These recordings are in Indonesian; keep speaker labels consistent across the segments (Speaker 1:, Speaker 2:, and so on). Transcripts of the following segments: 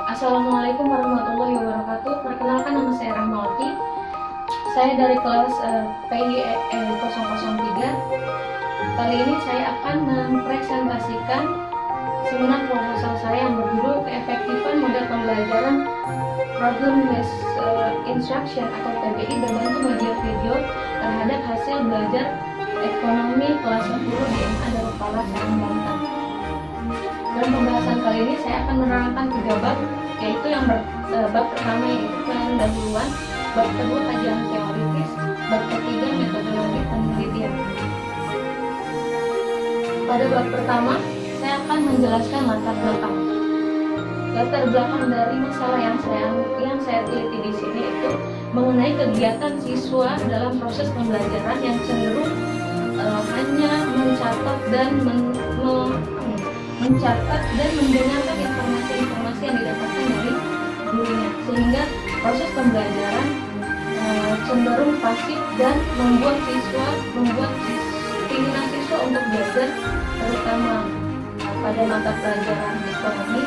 Speaker 1: Assalamualaikum warahmatullahi wabarakatuh. Perkenalkan, nama saya Rahmawati. Saya dari kelas PIE 003. Kali ini saya akan mempresentasikan seminar proposal saya yang berjudul Keefektifan Model Pembelajaran Problem Based Instruction atau PBI berbentuk media video terhadap hasil belajar ekonomi kelas 10 di MA Darul Falah, Serang, Banten. Dalam pembahasan kali ini saya akan menerangkan 3 bab, yaitu bab pertama yaitu pendahuluan, bab kedua kajian teoritis, bab ketiga metodologi penelitian. Pada bab pertama saya akan menjelaskan latar belakang. Latar belakang dari masalah yang saya teliti di sini itu mengenai kegiatan siswa dalam proses pembelajaran yang cenderung hanya mencatat dan mendengarkan informasi-informasi yang didapatkan dari gurunya, sehingga proses pembelajaran cenderung pasif dan membuat keinginan siswa untuk belajar, terutama pada mata pelajaran ekonomi,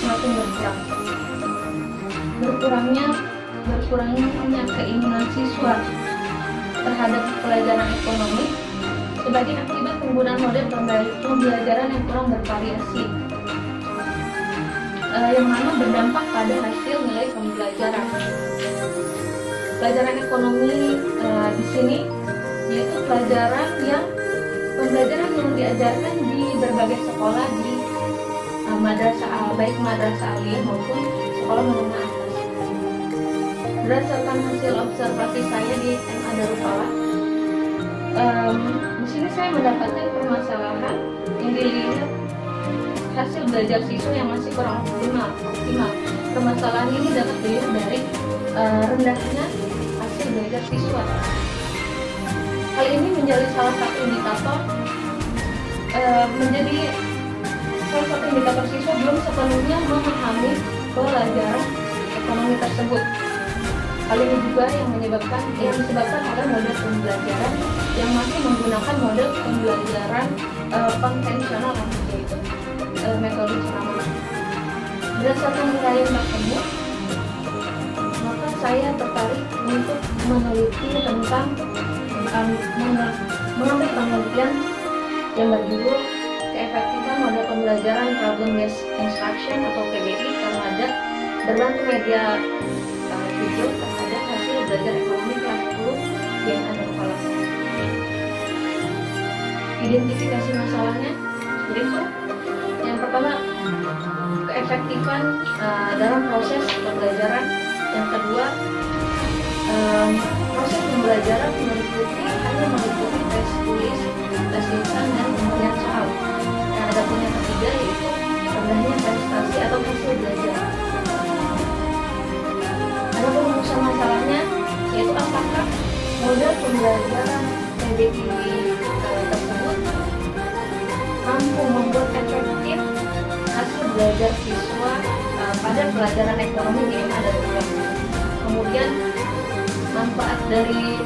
Speaker 1: semakin berkurang. Berkurangnya keinginan siswa terhadap pelajaran ekonomi sebagai akibat penggunaan model pembelajaran yang kurang bervariasi, yang mana berdampak pada hasil nilai pembelajaran. Pelajaran ekonomi di sini yaitu pembelajaran yang diajarkan di berbagai sekolah di madrasah, baik madrasah aliyah maupun sekolah menengah atas. Berdasarkan hasil observasi saya di MA Darul Falah, di sini saya mendapatkan permasalahan yang dilihat hasil belajar siswa yang masih kurang optimal. Permasalahan ini dapat dilihat dari rendahnya hasil belajar siswa. Hal ini menjadi salah satu indikator siswa belum sepenuhnya memahami pelajaran ekonomi tersebut. Hal ini juga yang disebabkan oleh model pembelajaran yang masih menggunakan model pembelajaran konvensional, yaitu metode ceramah. Berdasarkan nilai tersebut, maka saya tertarik untuk meneliti tentang mengambil penelitian yang berjudul Keefektifan Model Pembelajaran Problem Based Instruction atau PBI terhadap berbentuk media video terhadap hasil belajar ekonomi kelas 10 yang ada di kelas. Identifikasi masalahnya berikut. Yang pertama, keefektifan dalam proses pembelajaran. Yang kedua, proses pembelajaran hanya meliputi tes tulis, tes lisan, dan kemudian soal. Yang ada pun yang ketiga yaitu rendahnya prestasi atau hasil belajar. Ada perumusan masalahnya, yaitu apakah model pembelajaran PBI tersebut mampu membuat efektif hasil belajar siswa pada pelajaran ekonomi di MA Darul Falah. Kemudian manfaat dari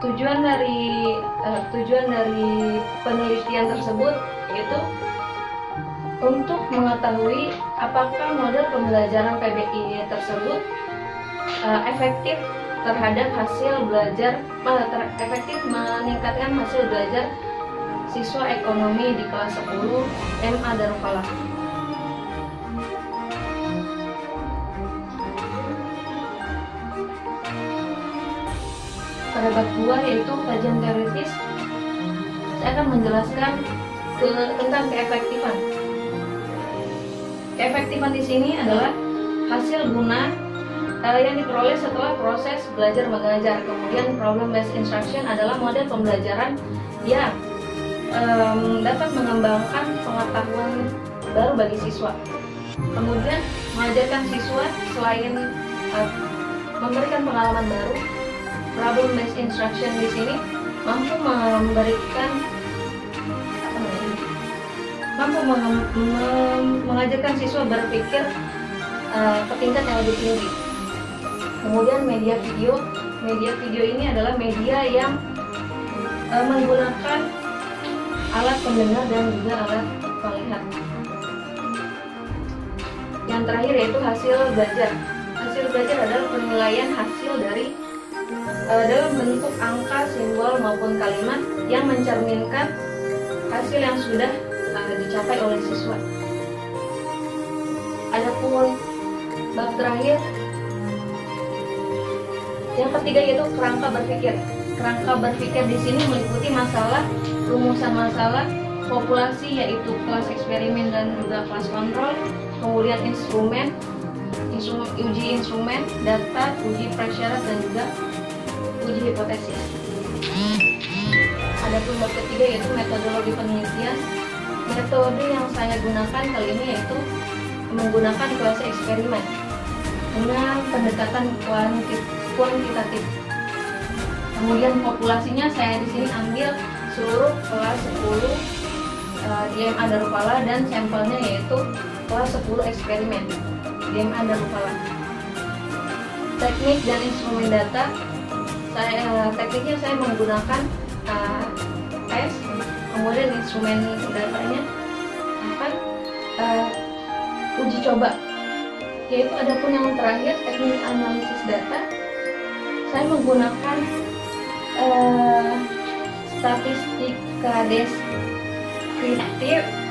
Speaker 1: tujuan dari penelitian tersebut yaitu untuk mengetahui apakah model pembelajaran PBI tersebut efektif terhadap hasil belajar, efektif meningkatkan hasil belajar siswa ekonomi di kelas 10 MA Darul Falah. Pada bab 2 yaitu kajian teoritis, saya akan menjelaskan tentang keefektifan. Keefektifan di sini adalah hasil guna yang diperoleh setelah proses belajar mengajar. Kemudian problem based instruction adalah model pembelajaran yang dapat mengembangkan pengetahuan baru bagi siswa. Kemudian mengajarkan siswa selain memberikan pengalaman baru, problem based instruction di sini mampu mengajarkan siswa berpikir ke tingkat yang lebih tinggi. Kemudian media video media video ini adalah media yang menggunakan alat pendengar dan juga alat melihat. Yang terakhir yaitu hasil belajar. Hasil belajar adalah penilaian hasil dari dalam bentuk angka, simbol maupun kalimat yang mencerminkan hasil yang sudah dicapai oleh siswa. Adapun bab terakhir, yang ketiga yaitu kerangka berpikir. Kerangka berpikir di sini meliputi masalah, rumusan masalah, populasi yaitu kelas eksperimen dan juga kelas kontrol, kemudian instrumen, uji instrumen, data, uji prasyarat dan juga uji hipotesis. Adapun bab ketiga yaitu metodologi penelitian. Metode yang saya gunakan kali ini yaitu menggunakan kelas eksperimen dengan pendekatan kuantitatif. Kemudian populasinya saya di sini ambil seluruh kelas 10 DMA Darupala dan sampelnya yaitu kelas 10 eksperimen DMA Darupala. Teknik dan instrumen data, tekniknya saya menggunakan tes, kemudian instrumen datanya akan uji coba. Yaitu adapun yang terakhir teknik analisis data, saya menggunakan statistika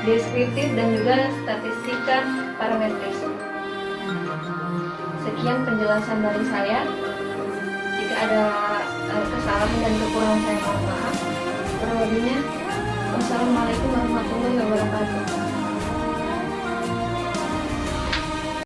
Speaker 1: deskriptif dan juga statistika parametris. Sekian penjelasan dari saya. Jika ada kesalahan dan kekurangan saya mohon maaf. Kurang lebihnya, wassalamualaikum warahmatullahi wabarakatuh.